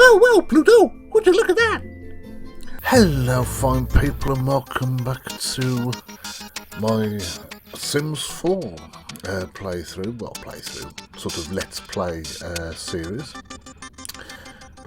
Oh, well, Pluto, would you look at that? Hello fine people and welcome back to my Sims 4 playthrough, sort of let's play series.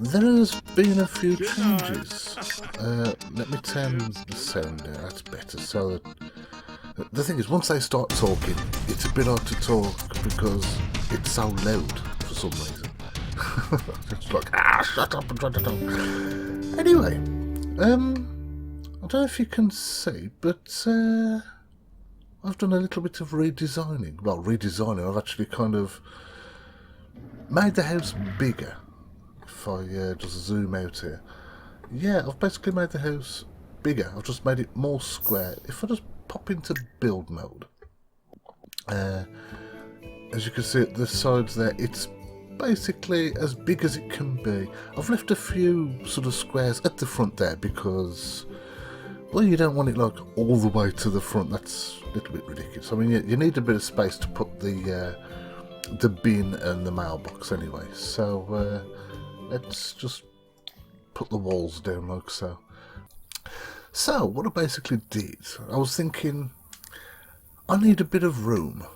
There has been a few changes. Let me turn the sound down, that's better. So that, the thing is, once they start talking, it's a bit hard to talk because it's so loud for some reason. It's like, shut up and try to talk. Anyway, I don't know if you can see, but I've done a little bit of redesigning. Well, I've actually kind of made the house bigger. If I just zoom out here. Yeah, I've basically made the house bigger. I've just made it more square. If I just pop into build mode, as you can see at the sides there, it's basically as big as it can be. I've left a few sort of squares at the front there because, well, you don't want it like all the way to the front. That's a little bit ridiculous. I mean, you need a bit of space to put the bin and the mailbox anyway. So let's just put the walls down like so. So what I basically did, I was thinking I need a bit of room.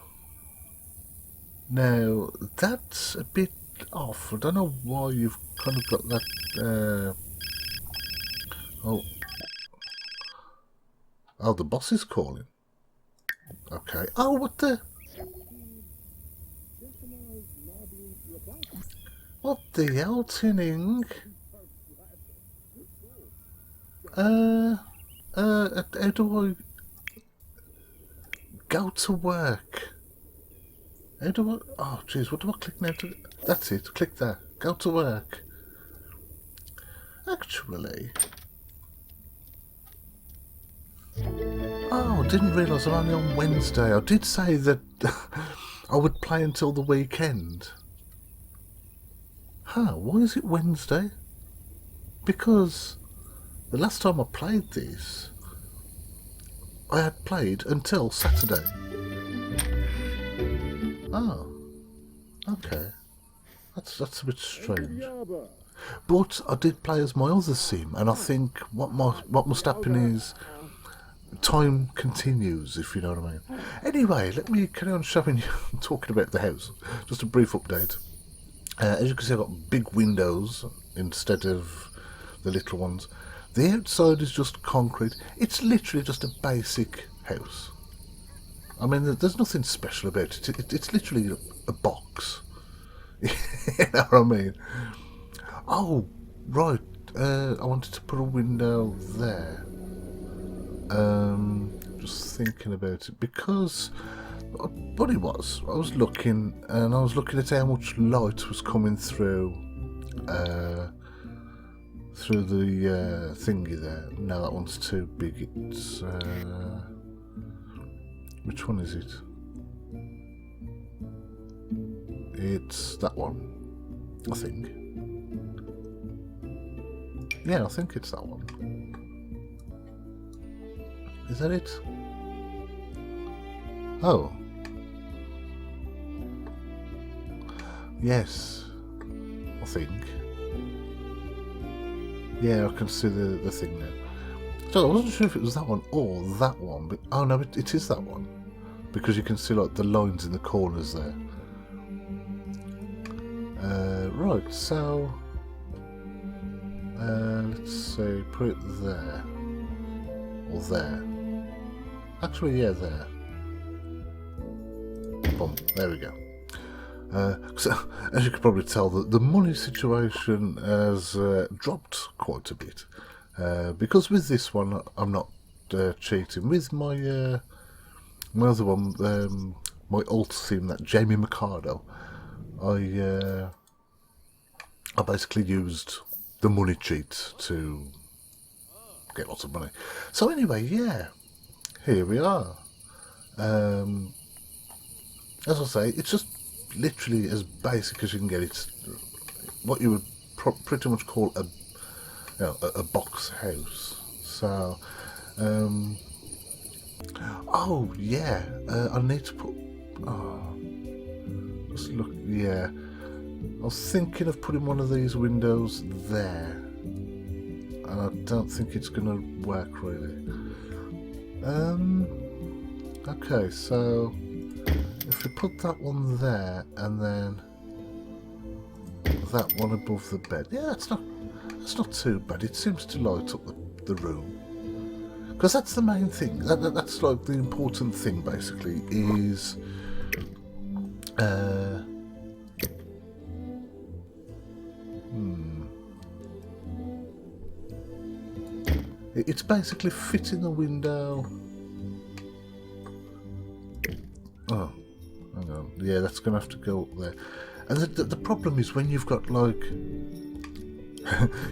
Now that's a bit off. I don't know why you've kind of got that. Oh, the boss is calling. Okay. Oh, what the? What the hell, Tinning? How do I go to work? How do I? Oh, jeez, what do I click now? That's it. Click there. Go to work. Actually, oh, I didn't realise I'm only on Wednesday. I did say that I would play until the weekend. Huh? Why is it Wednesday? Because the last time I played this, I had played until Saturday. Oh, okay. That's a bit strange. But I did play as my other sim, and I think what must happen is time continues, if you know what I mean. Anyway, let me carry on showing you, talking about the house. Just a brief update. As you can see, I've got big windows instead of the little ones. The outside is just concrete. It's literally just a basic house. I mean, there's nothing special about it. It's literally a box. You know what I mean? Oh, right. I wanted to put a window there. Just thinking about it because what it was, I was looking at how much light was coming through the thingy there. No, that one's too big. It's which one is it? It's that one, I think. Yeah, I think it's that one. Is that it? Oh. Yes, I think. Yeah, I can see the thing now. So I wasn't sure if it was that one or that one, but oh no, it is that one. Because you can see like the lines in the corners there. Right, so let's say put it there. Or there. Actually, yeah, there. Boom, there we go. So, as you can probably tell, the money situation has dropped quite a bit. Because with this one, I'm not cheating. With my my other one, my alt sim, that Jamie Mercado, I basically used the money cheat to get lots of money. So anyway, yeah, here we are. As I say, it's just literally as basic as you can get. It's what you would pretty much call a box house. So, oh yeah, I need to put. Oh, just look. Yeah, I was thinking of putting one of these windows there. And I don't think it's going to work really. Okay, so if we put that one there and then that one above the bed, yeah, that's not too bad. It seems to light up the room, because that's the main thing. That's like the important thing, basically, is it's basically fitting the window. Oh, hang on. Yeah, that's going to have to go up there. And the problem is when you've got like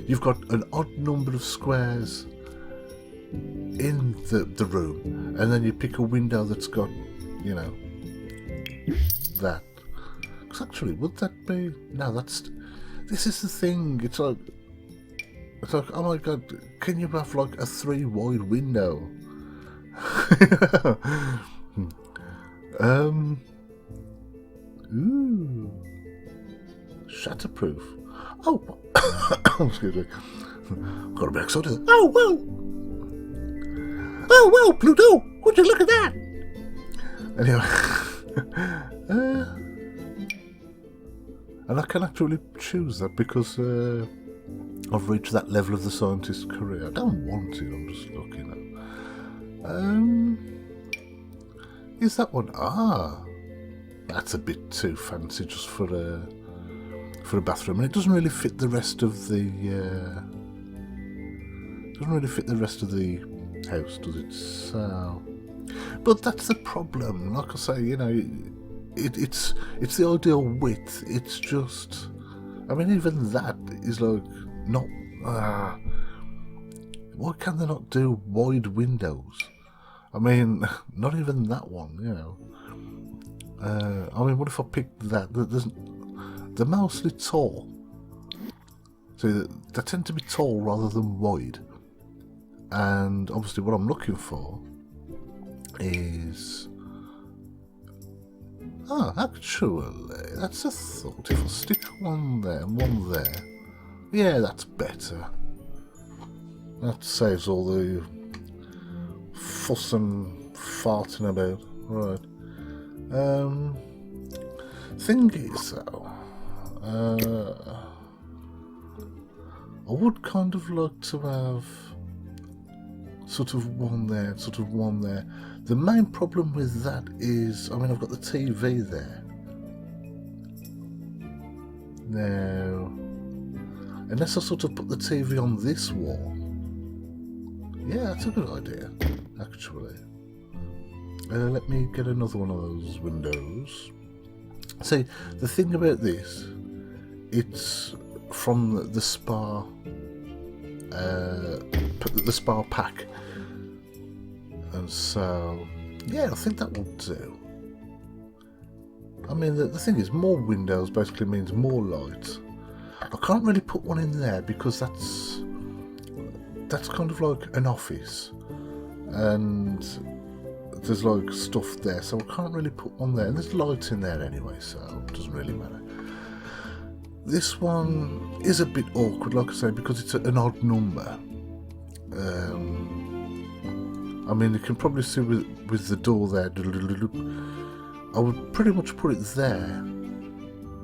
you've got an odd number of squares in the room, and then you pick a window that's got, you know, that. Because actually, would that be? No, this is the thing. It's like, oh my god, can you have like a 3 wide window? Ooh, shatterproof. Oh, excuse me. Got a bit excited. Oh, whoa, Pluto! Would you look at that? Anyway, and I can actually choose that because I've reached that level of the scientist's career. I don't want it. I'm just looking at. Is that one? Ah, that's a bit too fancy just for a bathroom, and it doesn't really fit the rest of the house, does it? So, but that's the problem. Like I say, you know, it's the ideal width. It's just, I mean, even that is like not. Why can they not do wide windows? I mean, not even that one, you know. I mean, what if I picked that? They're mostly tall. So they tend to be tall rather than wide. And obviously what I'm looking for is... Oh, actually, that's a thought. If I stick one there and one there... Yeah, that's better. That saves all the fuss and farting about. Right. Thing is, though, I would kind of like to have sort of one there, sort of one there. The main problem with that is, I mean, I've got the TV there. Now, unless I sort of put the TV on this wall. Yeah, that's a good idea, actually. Let me get another one of those windows. See, the thing about this, it's from the spa pack, and so yeah, I think that will do. I mean, the thing is, more windows basically means more light. I can't really put one in there because that's kind of like an office, and there's like stuff there, so I can't really put one there, and there's light in there anyway, so it doesn't really matter. This one is a bit awkward, like I say, because it's an odd number. I mean, you can probably see with the door there, I would pretty much put it there,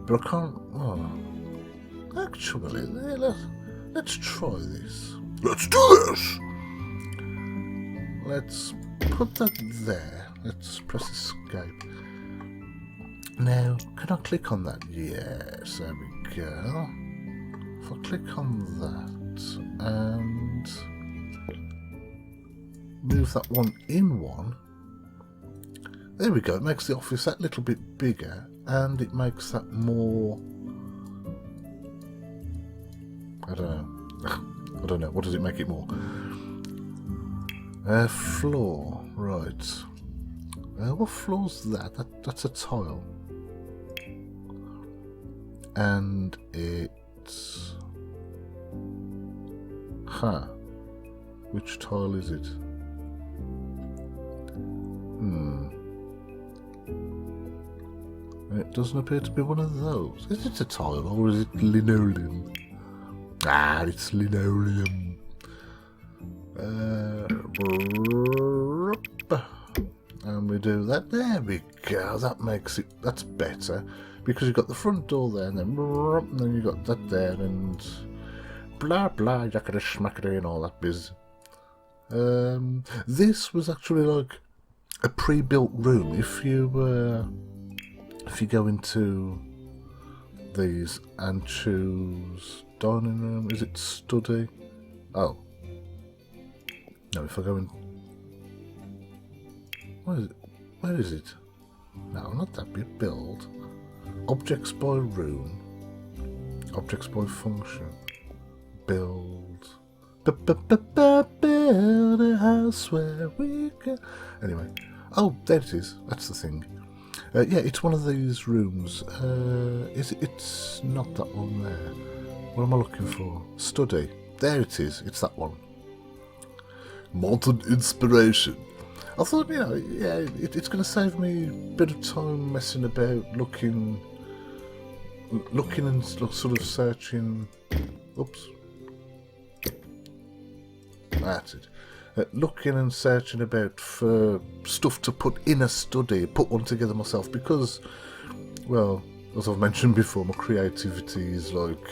but I can't. Oh, actually, let's try this. Let's do this. Let's put that there. Let's press escape. Now, can I click on that? Yes, there we go. If I click on that and move that one in one, there we go. It makes the office that little bit bigger, and it makes that more, I don't know. I don't know. What does it make it more? Floor, right. What floor's that? That's a tile. And it's... Huh. Which tile is it? It doesn't appear to be one of those. Is it a tile or is it linoleum? Ah, it's linoleum. And we do that. There we go. That makes it. That's better because you've got the front door there, and then you've got that there, and blah blah, yakada schmackada, and all that biz. This was actually like a pre-built room. If you go into these and choose dining room, is it study? Oh no, if I go in, what is it? Where is it? No, not that bit. Build objects by room, objects by function, build. Build a house where we can. Anyway, oh, there it is. That's the thing. Yeah, it's one of these rooms. Is it? It's not that one there. What am I looking for? Study. There it is. It's that one. Modern inspiration. I thought, you know, yeah, it's going to save me a bit of time messing about, looking and sort of searching. Oops. That's it. Looking and searching about for stuff to put in a study, put one together myself, because, well, as I've mentioned before, my creativity is like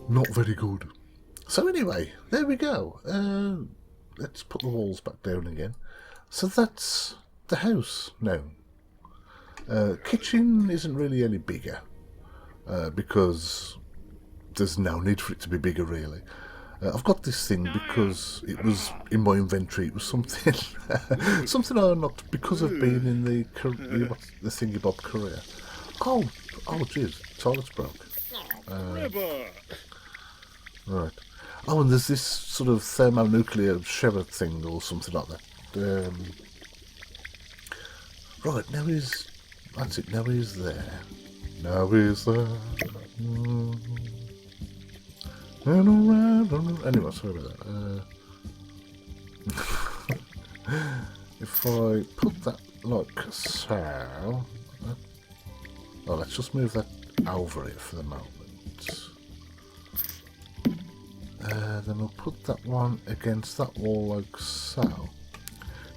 not very good. So anyway, there we go. Let's put the walls back down again. So that's the house now. Kitchen isn't really any bigger because there's no need for it to be bigger, really. I've got this thing because it was in my inventory. It was something, something I unlocked because of being in the thingy bob career. Oh, jeez, toilet's broke. Right. Oh, and there's this sort of thermonuclear shower thing or something like that. Right, now that's it. Now he's there. Now he's there. Anyway, sorry about that. If I put that like so, oh, let's just move that over it for the moment. Then we'll put that one against that wall like so.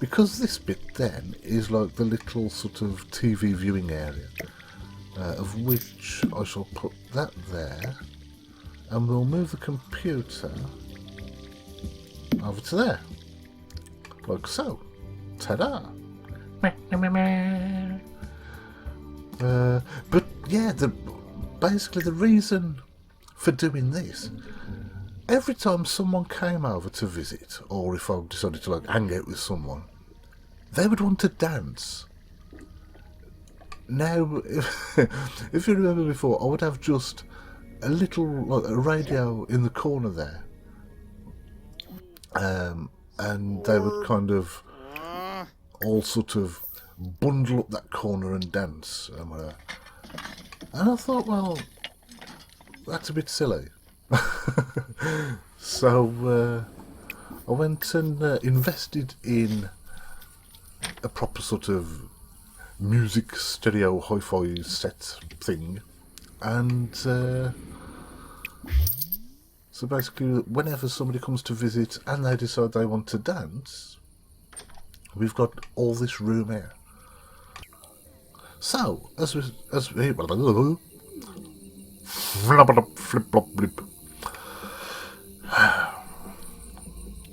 Because this bit then is like the little sort of TV viewing area, of which I shall put that there. And we'll move the computer over to there. Like so. Ta-da! But yeah, basically the reason for doing this, every time someone came over to visit, or if I decided to like hang out with someone, they would want to dance. Now, if you remember before, I would have just a little like a radio in the corner there, and they would kind of all sort of bundle up that corner and dance and whatever. And I thought, well, that's a bit silly. So I went and invested in a proper sort of music stereo hi-fi set thing. And so basically, whenever somebody comes to visit and they decide they want to dance, we've got all this room here. So, as we flip flop blip.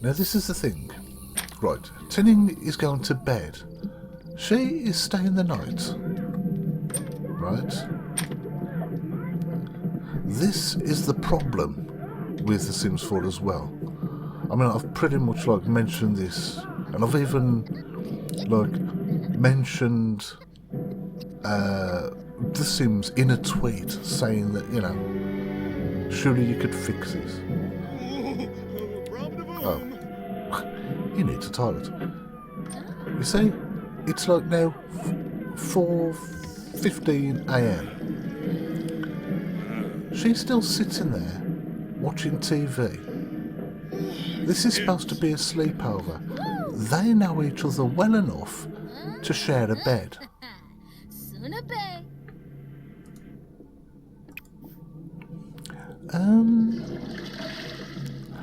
Now this is the thing, right? Tinning is going to bed. She is staying the night, right? This is the problem with The Sims 4 as well. I mean, I've pretty much like mentioned this, and I've even like mentioned The Sims in a tweet saying that, you know, surely you could fix this. Oh, you need a toilet. You see, it's like now 4:15 AM. She's still sitting there watching TV. This is supposed to be a sleepover. They know each other well enough to share a bed.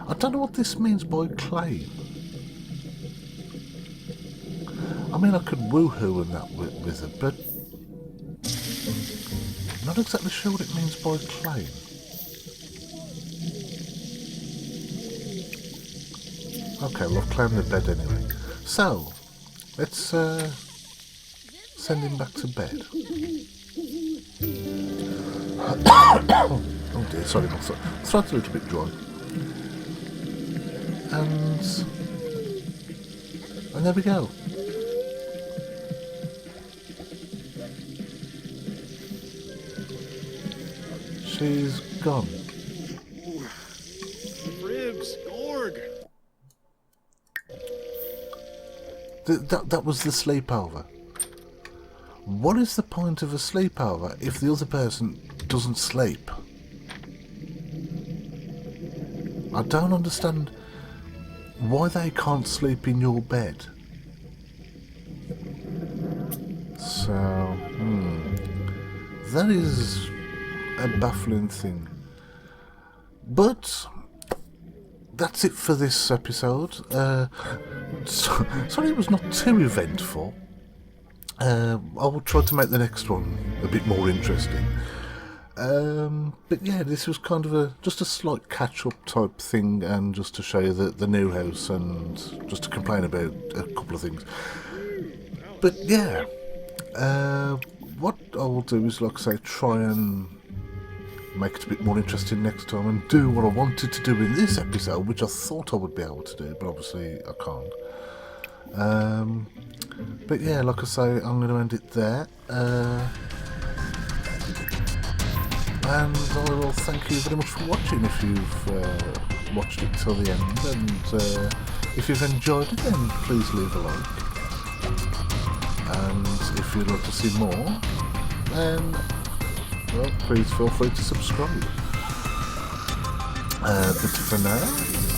I don't know what this means by claim. I mean, I could woohoo and that with it, but not exactly sure what it means by claim. Okay, well, I've claimed the bed anyway. So, let's send him back to bed. Oh dear, sorry, my throat's a little bit dry. And there we go. She's gone. Ribs, Gorg. That was the sleepover. What is the point of a sleepover if the other person doesn't sleep? I don't understand why they can't sleep in your bed. So, that is a baffling thing. But that's it for this episode. Sorry it was not too eventful. I will try to make the next one a bit more interesting. But yeah, this was kind of just a slight catch-up type thing, and just to show you the new house, and just to complain about a couple of things. But yeah, what I will do is, like I say, try and make it a bit more interesting next time, and do what I wanted to do in this episode, which I thought I would be able to do, but obviously I can't. But yeah, like I say, I'm going to end it there. And I will thank you very much for watching if you've watched it till the end, and if you've enjoyed it, then please leave a like. And if you'd like to see more, then, well, please feel free to subscribe. But for now,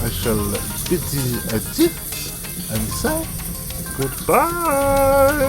I shall bid you adieu and say goodbye.